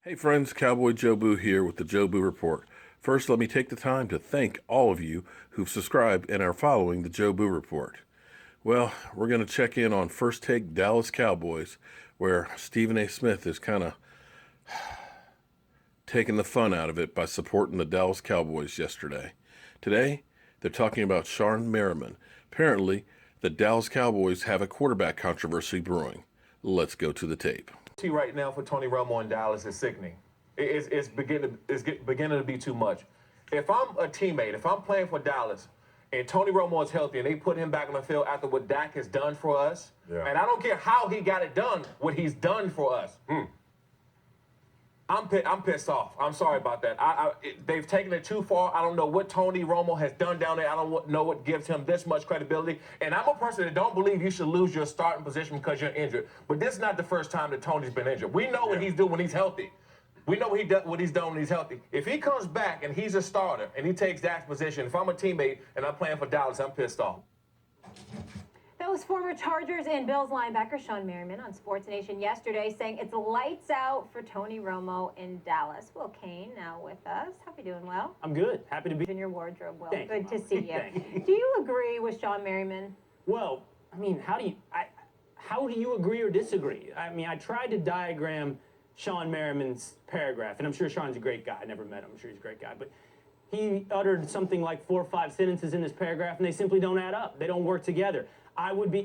Hey friends, Cowboy Joe Boo here with the Joe Boo Report. First, let me take the time to thank all of you who've subscribed and are following the Joe Boo Report. Well, we're going to check in on First Take Dallas Cowboys, where Stephen A. Smith is kind of taking the fun out of it by supporting the Dallas Cowboys yesterday. Today, they're talking about Shawne Merriman. Apparently, the Dallas Cowboys have a quarterback controversy brewing. Let's go to the tape. Right now for Tony Romo in Dallas is sickening. It's beginning to be too much. If I'm a teammate, if I'm playing for Dallas, and Tony Romo is healthy, and they put him back on the field after what Dak has done for us, and I don't care how he got it done, what he's done for us. I'm pissed off. I'm sorry about that. They've taken it too far. I don't know what Tony Romo has done down there. I don't know what gives him this much credibility. And I'm a person that don't believe you should lose your starting position because you're injured. But this is not the first time that Tony's been injured. We know what he's doing when he's healthy. We know what he's done when he's healthy. If he comes back and he's a starter and he takes Dak's position, if I'm a teammate and I'm playing for Dallas, I'm pissed off. That was former Chargers and Bills linebacker Shawne Merriman on Sports Nation yesterday saying it's lights out for Tony Romo in Dallas. Will Kane now with us. Hope you're doing well. I'm good. Happy to be in your wardrobe, Will. Thank Good you. to see you. Thank you. Do you agree with Shawne Merriman? Well, I mean, how do you agree or disagree? I mean, I tried to diagram Shawne Merriman's paragraph, and I'm sure Sean's a great guy. I never met him. I'm sure he's a great guy. But he uttered something like 4 or 5 sentences in this paragraph, and they simply don't add up. They don't work together.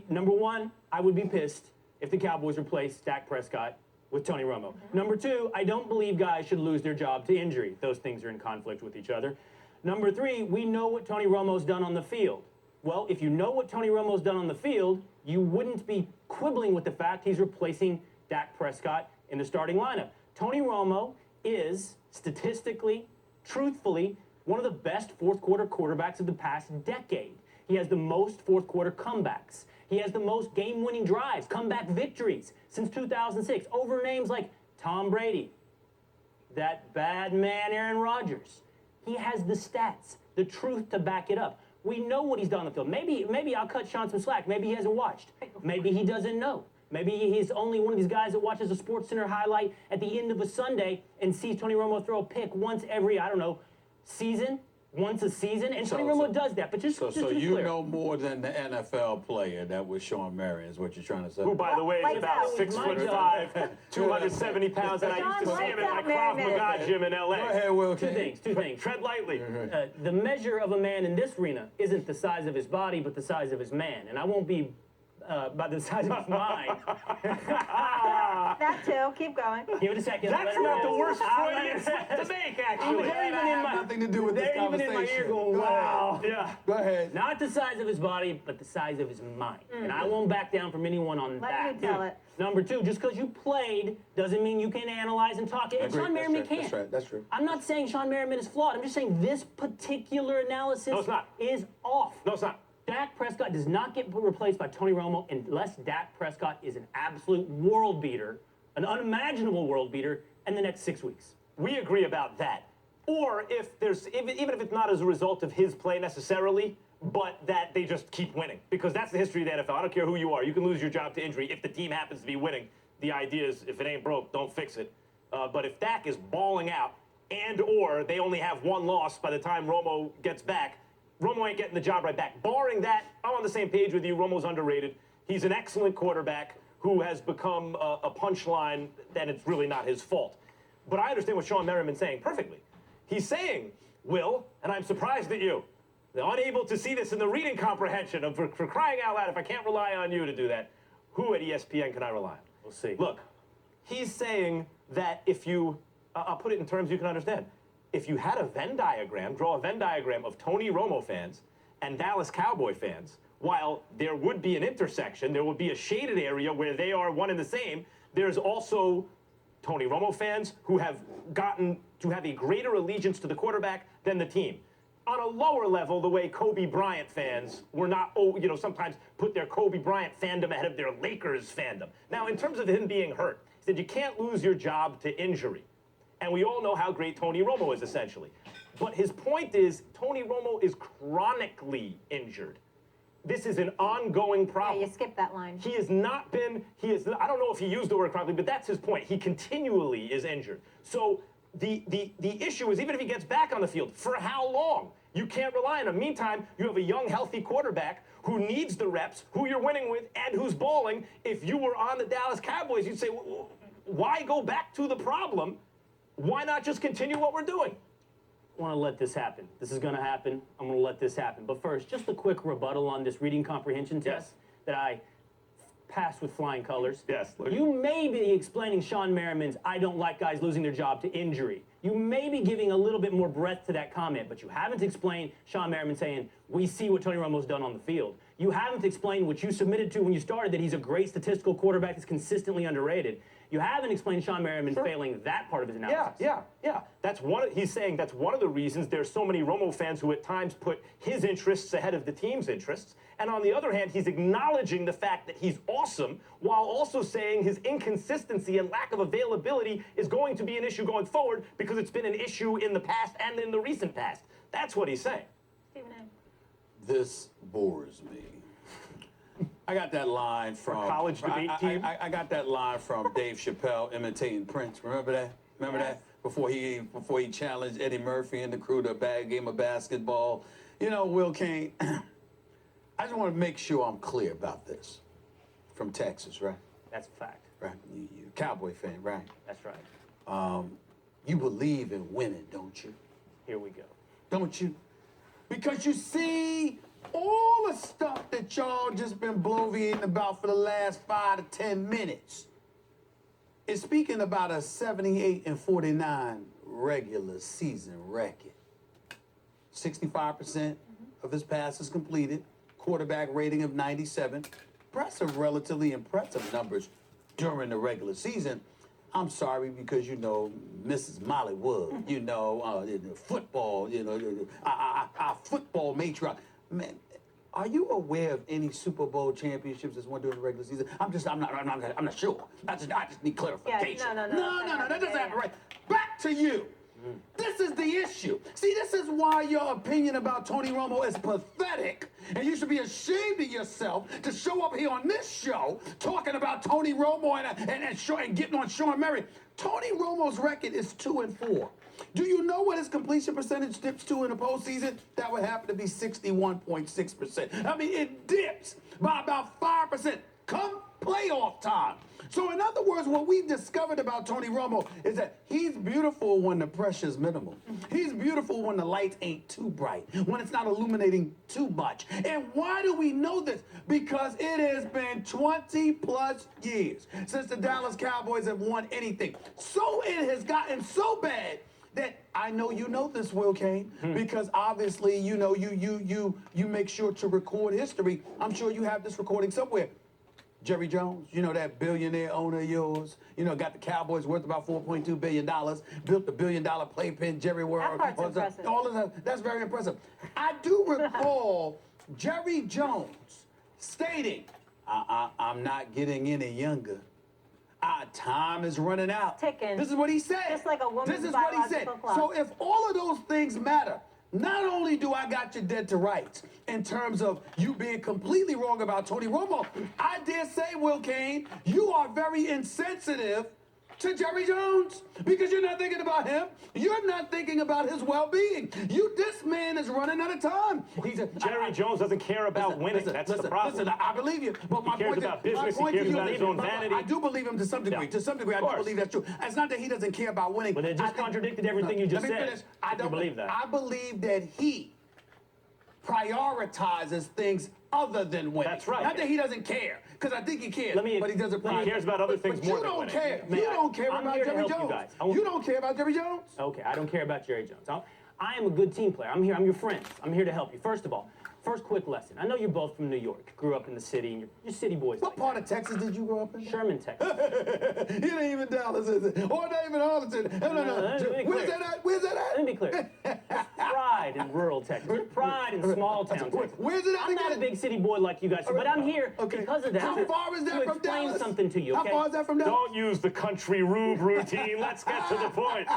Number one, I would be pissed if the Cowboys replaced Dak Prescott with Tony Romo. Number two, I don't believe guys should lose their job to injury. Those things are in conflict with each other. Number three, we know what Tony Romo's done on the field. Well, if you know what Tony Romo's done on the field, you wouldn't be quibbling with the fact he's replacing Dak Prescott in the starting lineup. Tony Romo is, statistically, truthfully, one of the best fourth-quarter quarterbacks of the past decade. He has the most fourth-quarter comebacks. He has the most game-winning drives, comeback victories since 2006 over names like Tom Brady, that bad man Aaron Rodgers. He has the stats, the truth to back it up. We know what he's done on the field. Maybe I'll cut Sean some slack. Maybe he hasn't watched. Maybe he doesn't know. Maybe he's only one of these guys that watches a SportsCenter highlight at the end of a Sunday and sees Tony Romo throw a pick once every, I don't know, season. Once a season, and Tony Romo does that, but just so to be you clear. know more than the NFL player that was Shawne Merriman, is what you're trying to say. Who, by the way, is about out. 6'5", 270 pounds, and I used to see him in my Krav Maga gym in L.A. Go ahead, Will. Two things. Tread lightly. The measure of a man in this arena isn't the size of his body, but the size of his man, and I won't be by the size of his mind. That too. Keep going. Give it a second. That's not the worst Freudian slip to make, actually. Nothing to do with this they're even in my ear going, wow. Yeah. Go ahead. Not the size of his body, but the size of his mind. And I won't back down from anyone on that. Let me tell it. Number two, just because you played doesn't mean you can analyze and talk. And Shawne Merriman can't. That's right. That's true. I'm not saying Shawne Merriman is flawed. I'm just saying this particular analysis No, it's not. is off. No, it's not. Dak Prescott does not get replaced by Tony Romo unless Dak Prescott is an absolute world beater, an unimaginable world beater, in the next 6 weeks. We agree about that. Or even if it's not as a result of his play necessarily, but that they just keep winning. Because that's the history of the NFL. I don't care who you are. You can lose your job to injury if the team happens to be winning. The idea is if it ain't broke, don't fix it. But if Dak is balling out or they only have one loss by the time Romo gets back, Romo ain't getting the job right back. Barring that, I'm on the same page with you. Romo's underrated. He's an excellent quarterback who has become a punchline that it's really not his fault. But I understand what Shawne Merriman's saying perfectly. He's saying, Will, and I'm surprised at you, they're unable to see this in the reading comprehension of for crying out loud, if I can't rely on you to do that, who at ESPN can I rely on? We'll see. Look, he's saying that if you, I'll put it in terms you can understand. If you had a Venn diagram, draw a Venn diagram of Tony Romo fans and Dallas Cowboy fans, while there would be an intersection, there would be a shaded area where they are one and the same, there's also Tony Romo fans who have gotten to have a greater allegiance to the quarterback than the team. On a lower level, the way Kobe Bryant fans were not, sometimes put their Kobe Bryant fandom ahead of their Lakers fandom. Now, in terms of him being hurt, he said you can't lose your job to injury. And we all know how great Tony Romo is, essentially. But his point is, Tony Romo is chronically injured. This is an ongoing Yeah, problem. you skipped that line. He has not been, I don't know if he used the word correctly, but that's his point. He continually is injured. So the issue is, even if he gets back on the field, for how long? You can't rely on him. Meantime, you have a young, healthy quarterback who needs the reps, who you're winning with, and who's balling. If you were on the Dallas Cowboys, you'd say, why go back to the problem? Why not just continue what we're doing? I want to let this happen. This is going to happen. I'm going to let this happen. But first, just a quick rebuttal on this reading comprehension test that I passed with flying colors. Yes. You may be explaining Shawn Merriman's "I don't like guys losing their job" to injury. You may be giving a little bit more breadth to that comment, but you haven't explained Shawn Merriman saying, "We see what Tony Romo's done on the field." You haven't explained what you submitted to when you started, that he's a great statistical quarterback that's consistently underrated. You haven't explained Shawn Merriman failing that part of his analysis. Yeah. He's saying that's one of the reasons there's so many Romo fans who at times put his interests ahead of the team's interests. And on the other hand, he's acknowledging the fact that he's awesome while also saying his inconsistency and lack of availability is going to be an issue going forward because it's been an issue in the past and in the recent past. That's what he's saying. Stephen A. This bores me. I got that line from college debate team? I got that line from Dave Chappelle imitating Prince. Remember that? Remember that? Before he challenged Eddie Murphy and the crew to a game of basketball. You know, Will Kane, I just want to make sure I'm clear about this. From Texas, right? That's a fact. Right. You're a Cowboy fan, right? That's right. You believe in winning, don't you? Here we go. Don't you? Because you see, all the stuff that y'all just been bloviating about for the last 5 to 10 minutes is speaking about a 78-49 regular season record. 65% of his passes completed, quarterback rating of 97. Relatively impressive numbers during the regular season. I'm sorry, because, you know, Mrs. Molly Wood, you know, football, you know, our football matriarch. Man, are you aware of any Super Bowl championships that's won during the regular season? I'm not sure. I just need clarification. Yeah, No, that doesn't happen right. Back to you. This is the issue. See, this is why your opinion about Tony Romo is pathetic, and you should be ashamed of yourself to show up here on this show talking about Tony Romo and getting on Shawn Merriman. Tony Romo's record is 2-4. Do you know what his completion percentage dips to in the postseason? That would happen to be 61.6%. I mean, it dips by about 5% come playoff time. So in other words, what we've discovered about Tony Romo is that he's beautiful when the pressure's minimal. He's beautiful when the lights ain't too bright, when it's not illuminating too much. And why do we know this? Because it has been 20 plus years since the Dallas Cowboys have won anything. So it has gotten so bad that I know you know this, Will Kane, because obviously, you know, you make sure to record history. I'm sure you have this recording somewhere. Jerry Jones, you know, that billionaire owner of yours, you know, got the Cowboys worth about $4.2 billion, built the $1 billion playpen, Jerry World. That part's impressive. All of that, that's very impressive. I do recall Jerry Jones stating, I'm not getting any younger. Our time is running out. Ticking. This is what he said. Just like a woman's This is what he said. biological clock. So if all of those things matter, not only do I got you dead to rights in terms of you being completely wrong about Tony Romo, I dare say, Will Kane, you are very insensitive to Jerry Jones because you're not thinking about him. You're not thinking about his well-being. This man is running out of time. Jerry Jones doesn't care about winning. That's the problem. Listen, I believe you, but my cares point about is, business, my point he cares to you about is, his own vanity. I do believe him to some degree. Yeah. To some degree, I do course. believe that's true. It's not that he doesn't care about winning. But it just contradicted everything you just let me said. finish. I You don't believe that. I believe that he prioritizes things other than winning. That's right. Not that he doesn't care, because I think he cares, Let me- but he doesn't. He cares about other things but more you than don't winning. care. Man, You don't care I'm about here to Jerry help you Jones. guys. You don't care about Jerry Jones. Okay, I don't care about Jerry Jones. I am a good team player. I'm here. I'm your friend. I'm here to help you. First of all, first quick lesson. I know you're both from New York. Grew up in the city, and you're city boys. What like part of Texas did you grow up in? Sherman, Texas. It ain't even Dallas, is it? Or not even Arlington. No. let me be Where's clear. that at? Where's that at? Let me be clear. There's pride in rural Texas. There's pride in small town Texas. Where's it at I'm not a again? big city boy like you guys, but I'm here because of that. How far is that to from explain Dallas? something to you, okay? How far is that from Dallas? Don't use the country rube routine. Let's get to the point.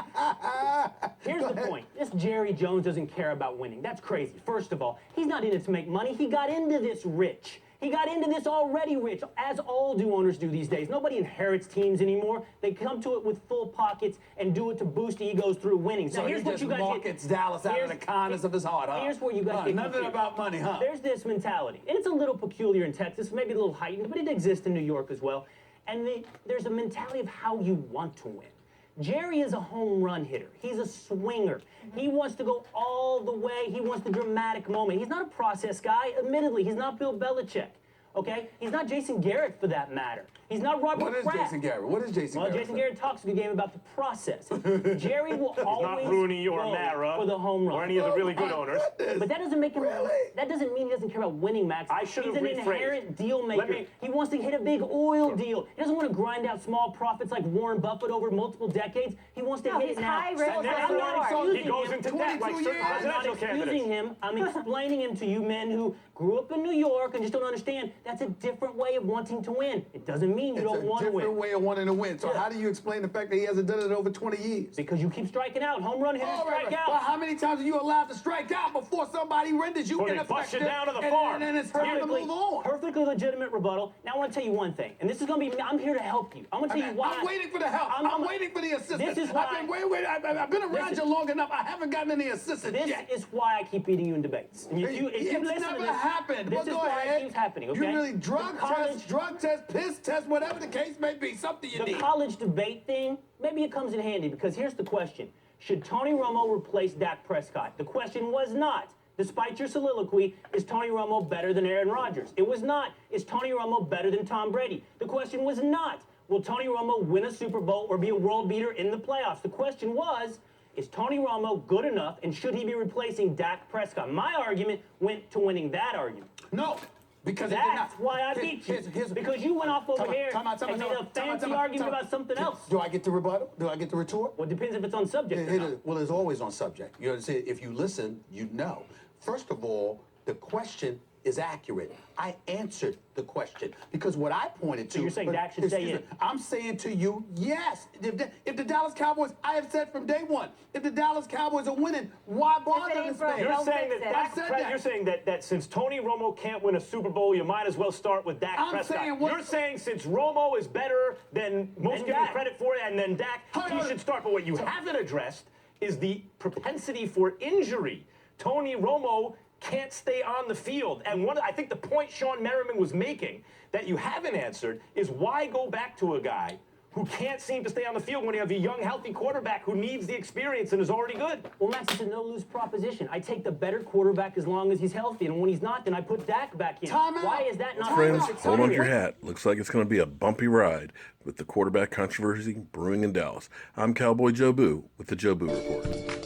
Here's the point. This Jerry Jones doesn't care about winning. That's crazy. First of all, he's not in it to make money. He got into this rich. He got into this already rich, as all owners do these days. Nobody inherits teams anymore. They come to it with full pockets and do it to boost egos through winning. So here's he what just you guys markets Dallas out of the kindness of his heart, huh? Here's where you guys get nothing confused. about money, huh? There's this mentality, and it's a little peculiar in Texas, maybe a little heightened, but it exists in New York as well. And there's a mentality of how you want to win. Jerry is a home run hitter. He's a swinger. He wants to go all the way. He wants the dramatic moment. He's not a process guy. Admittedly, he's not Bill Belichick. Okay? He's not Jason Garrett for that matter. He's not Robert What is Kraft. Jason Garrett? What is Jason Garrett? Well, Jason Garrett talks a good game about the process. Jerry will always Not Rooney or go Mara for the home run. or any of the really good owners. But that doesn't make him. Really? That doesn't mean he doesn't care about winning, Max. I should He's have an rephrased. inherent deal maker. Let me- He wants to hit a big oil deal. He doesn't want to grind out small profits like Warren Buffett over multiple decades. He wants to No, hit he's it now. high risk, So high I'm not reward. He goes into debt like 22 certain years. I'm not presidential excusing candidates. him. I'm explaining him to you men who grew up in New York and just don't understand. That's a different way of wanting to win. It doesn't mean you It's don't a want to different win. way of wanting to win. So Yeah. how do you explain the fact that he hasn't done it in over 20 years? Because you keep striking out. Home run hitters All right, strike well, out. how many times are you allowed to strike out before somebody renders you Before they ineffective? bust you down to the and, farm. And then it's time to move on. Perfectly legitimate rebuttal. Now I want to tell you one thing, and this is going to be. I'm here to help you. I'm going to tell you why. I'm waiting for the help. I'm waiting for the assistance. This is why. I've been around This you is- long enough. I haven't gotten any assistance This yet. is why I keep beating you in debates. And if you It's listen never to this, happened. This But is go why ahead. it keeps happening. Okay. You really The drug test, piss test, whatever the case may be. Something you The need. college debate thing, maybe it comes in handy because here's the question. Should Tony Romo replace Dak Prescott? The question was not, despite your soliloquy, is Tony Romo better than Aaron Rodgers? It was not, is Tony Romo better than Tom Brady? The question was not, will Tony Romo win a Super Bowl or be a world beater in the playoffs? The question was, is Tony Romo good enough and should he be replacing Dak Prescott? My argument went to winning that argument. No. Because it did not. That's why I beat you. Because you went off over here and made a fancy argument about something else. Do I get to rebuttal? Do I get to retort? Well, it depends if it's on subject or not. Well, it's always on subject. You understand? If you listen, you know. First of all, the question is accurate. I answered the question because what I pointed to. So you're saying Dak should stay in? I'm saying to you, yes. If the Dallas Cowboys, I have said from day one, if the Dallas Cowboys are winning, why bother ain't this broke, man? You're Don't saying fix that it. Dak I said Pre- that. You're saying that since Tony Romo can't win a Super Bowl, you might as well start with Dak I'm Prescott. saying what- You're saying since Romo is better than most Than give him Dak. credit for it, and then Dak, Hold he on. should start. But what you haven't addressed is the propensity for injury. Tony Romo can't stay on the field. And I think the point Shawne Merriman was making that you haven't answered is why go back to a guy who can't seem to stay on the field when you have a young, healthy quarterback who needs the experience and is already good. Well, Max, it's a no-lose proposition. I take the better quarterback as long as he's healthy, and when he's not, then I put Dak back in. Time out. Why is that not Friends, perfect? hold on to your hat. Looks like it's going to be a bumpy ride with the quarterback controversy brewing in Dallas. I'm Cowboy Joe Boo with the Joe Boo Report.